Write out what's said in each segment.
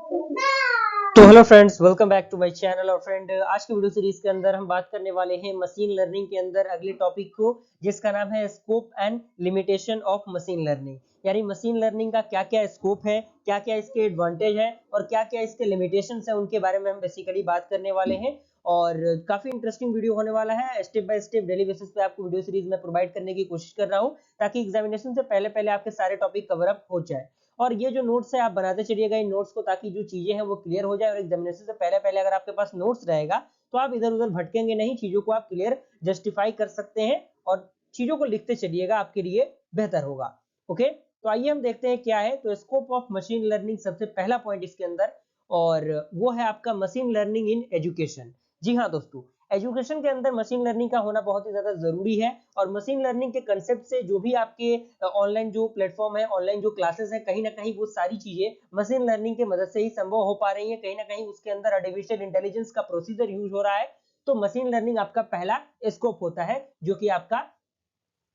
तो hello friends, welcome back to my channel. और friend, आज की वीडियो सीरीज के अंदर हम बात करने वाले हैं मशीन लर्निंग के अंदर अगले टॉपिक को, जिसका नाम है scope and limitation of machine learning. यानी मशीन लर्निंग का क्या क्या स्कोप है, क्या क्या इसके एडवांटेज है और क्या क्या इसके लिमिटेशंस है, उनके बारे में हम बेसिकली बात करने वाले हैं। और काफी इंटरेस्टिंग वीडियो होने वाला है। Step by step daily basis पे आपको वीडियो सीरीज में प्रोवाइड करने की कोशिश कर रहा हूँ, ताकि एग्जामिनेशन से पहले पहले आपके सारे टॉपिक कवर अप हो जाए। और ये जो नोट्स है आप बनाते चलिएगा इन नोट्स को, ताकि जो चीजें हैं वो क्लियर हो जाए। और एग्जामिनेशन से पहले पहले अगर आपके पास नोट्स रहेगा तो आप इधर उधर भटकेंगे नहीं, चीजों को आप क्लियर जस्टिफाई कर सकते हैं और चीजों को लिखते चलिएगा, आपके लिए बेहतर होगा। ओके, तो आइए हम देखते हैं क्या है। तो स्कोप ऑफ मशीन लर्निंग सबसे पहला पॉइंट इसके अंदर, और वो है आपका मशीन लर्निंग इन एजुकेशन। जी हाँ दोस्तों, एजुकेशन के अंदर मशीन लर्निंग का होना बहुत ही ज्यादा जरूरी है। और मशीन लर्निंग के कंसेप्ट से जो भी आपके ऑनलाइन जो प्लेटफॉर्म है, ऑनलाइन जो क्लासेस है, कहीं ना कहीं वो सारी चीजें मशीन लर्निंग की मदद से ही संभव हो पा रही है। कहीं ना कहीं उसके अंदर आर्टिफिशियल इंटेलिजेंस का प्रोसीजर यूज हो रहा है। तो मशीन लर्निंग आपका पहला स्कोप होता है, जो कि आपका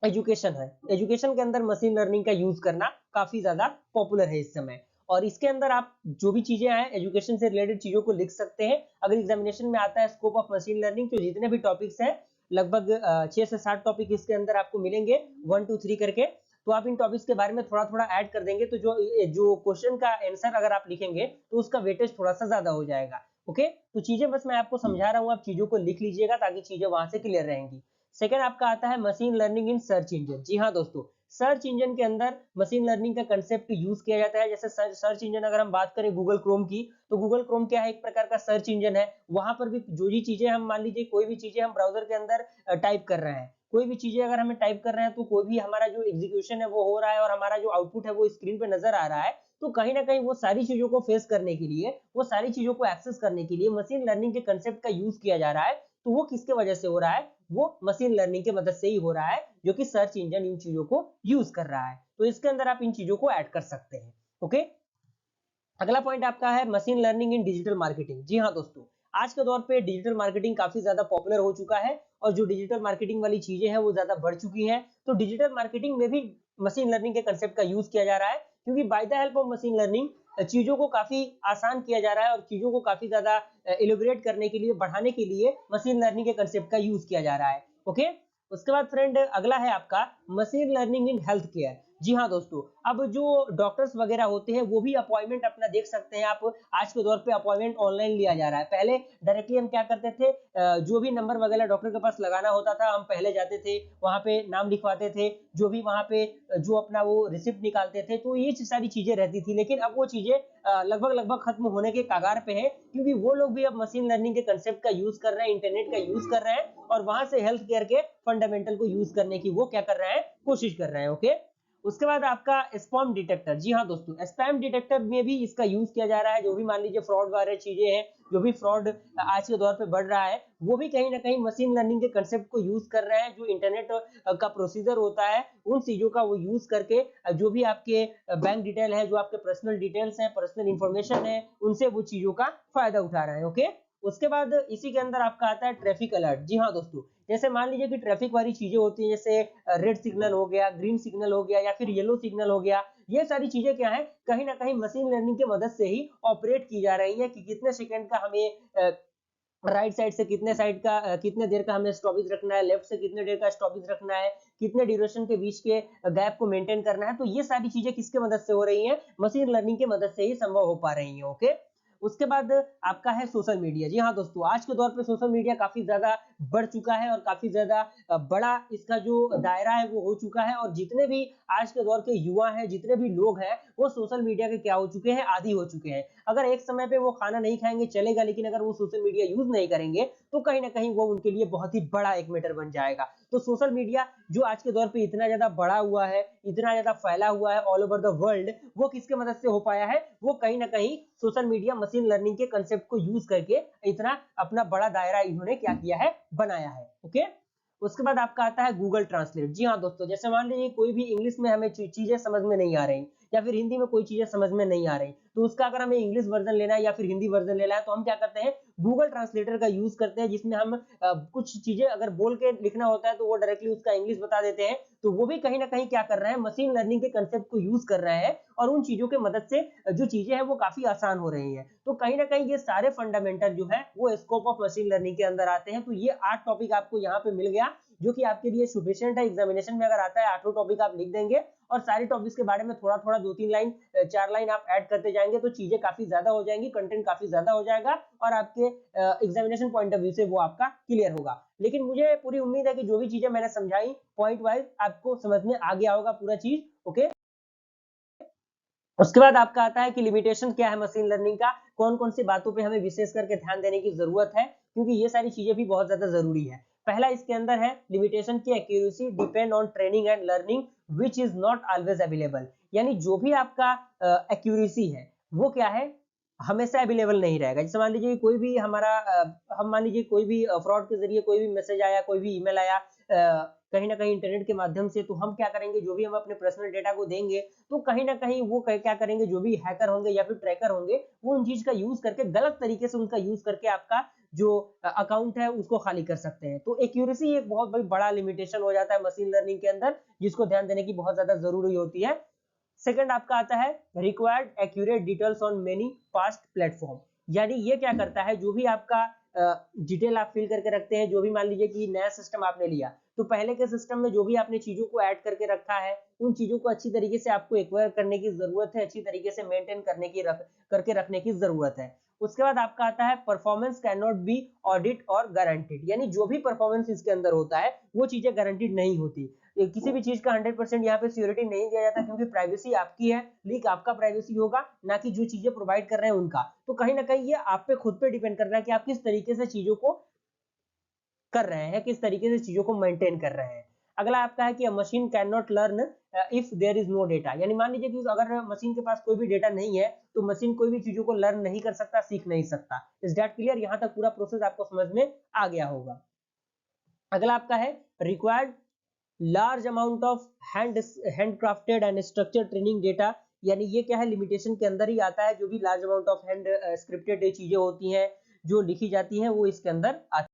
एजुकेशन है। एजुकेशन के अंदर मशीन लर्निंग का यूज करना काफी ज्यादा पॉपुलर है इस समय। और इसके अंदर आप जो भी चीजें आए एजुकेशन से रिलेटेड चीजों को लिख सकते हैं। अगर एग्जामिनेशन में आता है स्कोप ऑफ मशीन लर्निंग, तो जितने भी टॉपिक्स हैं, लगभग 6 से 7 टॉपिक इसके अंदर आपको मिलेंगे, 1 2 3 करके। तो आप इन टॉपिक्स के बारे में थोड़ा थोड़ा ऐड कर देंगे, तो जो जो क्वेश्चन का आंसर अगर आप लिखेंगे तो उसका वेटेज थोड़ा सा ज्यादा हो जाएगा। ओके, तो चीजें बस मैं आपको समझा रहा हूँ, आप चीजों को लिख लीजिएगा ताकि चीजें वहां से क्लियर रहेंगी। सेकेंड आपका आता है machine learning in search engine. जी हाँ दोस्तों, सर्च इंजन के अंदर मशीन लर्निंग का कंसेप्ट यूज किया जाता है। जैसे सर्च इंजन अगर हम बात करें गूगल क्रोम की, तो गूगल क्रोम क्या है, एक प्रकार का सर्च इंजन है। वहां पर भी जो भी चीजें हम, मान लीजिए कोई भी चीजें हम ब्राउजर के अंदर टाइप कर रहे हैं, कोई भी चीजें अगर हमें टाइप कर रहे हैं, तो कोई भी हमारा जो एग्जीक्यूशन है वो हो रहा है और हमारा जो आउटपुट है वो स्क्रीन पे नजर आ रहा है। तो कहीं ना कहीं वो सारी चीजों को फेस करने के लिए, वो सारी चीजों को एक्सेस करने के लिए मशीन लर्निंग के कंसेप्ट का यूज किया जा रहा है। तो वो किसके वजह से हो रहा है, वो मशीन लर्निंग की मदद से ही हो रहा है, जो कि सर्च इंजन इन चीजों को यूज कर रहा है। तो इसके अंदर आप इन चीजों को ऐड कर सकते हैं। ओके, अगला पॉइंट आपका है machine learning in digital marketing. जी हाँ दोस्तों, आज के दौर पे डिजिटल मार्केटिंग काफी ज्यादा पॉपुलर हो चुका है, और जो डिजिटल मार्केटिंग वाली चीजें हैं वो ज्यादा बढ़ चुकी हैं। तो डिजिटल मार्केटिंग में भी मशीन लर्निंग के कंसेप्ट का यूज किया जा रहा है, क्योंकि by the help of machine learning चीजों को काफी आसान किया जा रहा है, और चीजों को काफी ज्यादा एलिब्रेट करने के लिए, बढ़ाने के लिए मशीन लर्निंग के कंसेप्ट का यूज किया जा रहा है। ओके, उसके बाद फ्रेंड अगला है आपका machine learning in health care. जी हाँ दोस्तों, अब जो डॉक्टर्स वगैरह होते हैं वो भी अपॉइंटमेंट अपना देख सकते हैं आप। आज के दौर पे अपॉइंटमेंट ऑनलाइन लिया जा रहा है। पहले डायरेक्टली हम क्या करते थे, जो भी नंबर वगैरह डॉक्टर के पास लगाना होता था, हम पहले जाते थे, वहां पे नाम लिखवाते थे, जो भी वहां पे जो अपना वो रिसिप्ट निकालते थे, तो ये सारी चीजें रहती थी। लेकिन अब वो चीजें लगभग लगभग खत्म होने के कगार पे है, क्योंकि वो लोग भी अब मशीन लर्निंग के कंसेप्ट का यूज कर रहे हैं, इंटरनेट का यूज कर रहे हैं, और वहां से हेल्थ केयर के फंडामेंटल को यूज करने की वो क्या कर रहे हैं, कोशिश कर रहे हैं। ओके, उसके बाद आपका स्पैम डिटेक्टर। जी हाँ दोस्तों, स्पैम डिटेक्टर में भी इसका यूज किया जा रहा है। जो भी मान लीजिए फ्रॉड वाले चीजें हैं, जो भी फ्रॉड आज के दौर पे बढ़ रहा है, वो भी कहीं ना कहीं मशीन लर्निंग के कंसेप्ट को यूज कर रहे हैं। जो इंटरनेट का प्रोसीजर होता है, उन चीजों का वो यूज करके जो भी आपके बैंक डिटेल है, जो आपके पर्सनल डिटेल्स है, पर्सनल इंफॉर्मेशन है, उनसे वो चीजों का फायदा उठा रहे हैं। ओके, उसके बाद इसी के अंदर आपका आता है ट्रैफिक अलर्ट। जी हाँ दोस्तों, जैसे मान लीजिए कि ट्रैफिक वाली चीजें होती हैं, जैसे रेड सिग्नल हो गया, ग्रीन सिग्नल हो गया, या फिर येलो सिग्नल हो गया। ये सारी चीजें क्या है, कहीं ना कहीं मशीन लर्निंग की मदद से ही ऑपरेट की जा रही है, कि कितने सेकंड का हमें राइट साइड से कितने साइड का कितने देर का हमें स्टॉपेज रखना है, लेफ्ट से कितने देर का स्टॉपेज रखना है, कितने ड्यूरेशन के बीच के गैप को मेंटेन करना है। तो ये सारी चीजें किसके मदद से हो रही हैं, मशीन लर्निंग की मदद से ही संभव हो पा रही है। ओके, उसके बाद आपका है सोशल मीडिया। जी हाँ दोस्तों, आज के दौर पे सोशल मीडिया काफी ज्यादा बढ़ चुका है, और काफी ज्यादा बड़ा इसका जो दायरा है वो हो चुका है। और जितने भी आज के दौर के युवा हैं, जितने भी लोग हैं, वो सोशल मीडिया के क्या हो चुके हैं, आदी हो चुके हैं। अगर एक समय पे वो खाना नहीं खाएंगे चलेगा, लेकिन अगर वो सोशल मीडिया यूज नहीं करेंगे, तो कहीं ना कहीं वो उनके लिए बहुत ही बड़ा एक मैटर बन जाएगा। तो सोशल मीडिया जो आज के दौर पे इतना ज्यादा बड़ा हुआ है, इतना ज्यादा फैला हुआ है ऑल ओवर द वर्ल्ड, वो किसके मदद से हो पाया है, वो कहीं ना कहीं सोशल मीडिया मशीन लर्निंग के कंसेप्ट को यूज करके इतना अपना बड़ा दायरा इन्होंने क्या किया है, बनाया है। ओके, उसके बाद आपका आता है गूगल ट्रांसलेट। जी हाँ दोस्तों, जैसे मान लीजिए कोई भी इंग्लिश में हमें चीजें समझ में नहीं आ रही, या फिर हिंदी में कोई चीजें समझ में नहीं आ रही, तो उसका अगर हमें इंग्लिश वर्जन लेना है या फिर हिंदी वर्जन लेना है, तो हम क्या करते हैं, गूगल ट्रांसलेटर का यूज करते हैं, जिसमें हम कुछ चीजें अगर बोल के लिखना होता है तो वो डायरेक्टली उसका इंग्लिश बता देते हैं। तो वो भी कहीं ना कहीं क्या कर रहा है, मशीन लर्निंग के कंसेप्ट को यूज कर रहा है, और उन चीजों के मदद से जो चीजें हैं वो काफी आसान हो रही हैं। तो कहीं ना कहीं ये सारे फंडामेंटल जो है वो स्कोप ऑफ मशीन लर्निंग के अंदर आते हैं। तो ये 8 टॉपिक आपको यहाँ पे मिल गया, जो कि आपके लिए सफिशिएंट है। एग्जामिनेशन में अगर आता है 8 टॉपिक आप लिख देंगे, और सारे टॉपिक्स के बारे में थोड़ा थोड़ा 2-3 लाइन 4 लाइन आप ऐड करते जाएंगे, तो चीजें काफी ज्यादा हो जाएंगी, कंटेंट काफी ज्यादा हो जाएगा, और आपके एग्जामिनेशन पॉइंट ऑफ व्यू से वो आपका क्लियर होगा। लेकिन मुझे पूरी उम्मीद है कि जो भी चीजें मैंने समझाई पॉइंट वाइज आपको समझ में आ गया होगा पूरा चीज। ओके, उसके बाद आपका आता है कि लिमिटेशन क्या है मशीन लर्निंग का, कौन कौन सी बातों पे हमें विशेष करके ध्यान देने की जरूरत है, क्योंकि ये सारी चीजें भी बहुत ज्यादा जरूरी है। पहला इसके अंदर है लिमिटेशन की accuracy depend on training and learning which is not always available. यानी जो भी आपका एक्यूरेसी है वो क्या है, हमेशा अवेलेबल नहीं रहेगा। जैसे मान लीजिए कोई भी हमारा हम मान लीजिए कोई भी फ्रॉड के जरिए कोई भी मैसेज आया, कोई भी ईमेल आया कहीं ना कहीं इंटरनेट के माध्यम से, तो हम क्या करेंगे, जो भी हम अपने पर्सनल डेटा को देंगे, तो कहीं ना कहीं वो क्या करेंगे, जो भी हैकर होंगे या फिर ट्रैकर होंगे, वो उन चीज का यूज करके गलत तरीके से उनका यूज करके आपका जो अकाउंट है उसको खाली कर सकते हैं। तो एक्यूरेसी एक बहुत बड़ा लिमिटेशन हो जाता है मशीन लर्निंग के अंदर, जिसको ध्यान देने की बहुत ज्यादा जरूरी होती है। सेकंड आपका आता है required accurate details on many past platform. यानी ये क्या करता है, जो भी आपका डिटेल आप फिल करके रखते हैं, जो भी मान लीजिए कि नया सिस्टम आपने लिया, तो पहले के सिस्टम में जो भी आपने चीजों को ऐड करके रखा है, उन चीजों को अच्छी तरीके से आपको एक्वायर करने की जरूरत है, अच्छी तरीके से मेंटेन करके रखने की जरूरत है। उसके बाद आपका आता है performance can not be audit और गारंटीड। यानी जो भी परफॉर्मेंस इसके अंदर होता है वो चीजें गारंटीड नहीं होती। किसी भी चीज का 100% यहाँ पे सिक्योरिटी नहीं दिया जाता, क्योंकि प्राइवेसी आपकी है, लीक आपका प्राइवेसी होगा, ना कि जो चीजें प्रोवाइड कर रहे हैं उनका। तो कहीं ना कहीं ये आप पे खुद पे डिपेंड कर रहा है कि आप किस तरीके से चीजों को कर रहे हैं, किस तरीके से चीजों को मेंटेन कर रहे हैं। अगला आपका है कि machine can not learn if there is no data. यानी मान लीजिए कि अगर मशीन के पास कोई भी डेटा नहीं है, तो मशीन कोई भी चीजों को लर्न नहीं कर सकता, सीख नहीं सकता। Is that clear? यहाँ तक पूरा प्रोसेस आपको समझ में आ गया होगा। अगला आपका है required large amount of hand crafted and structure training data. यानी ये क्या है, लिमिटेशन के अंदर ही आता है। जो भी large amount of hand scripted चीजें होती हैं जो लिखी जाती हैं, वो इसके अंदर आती है।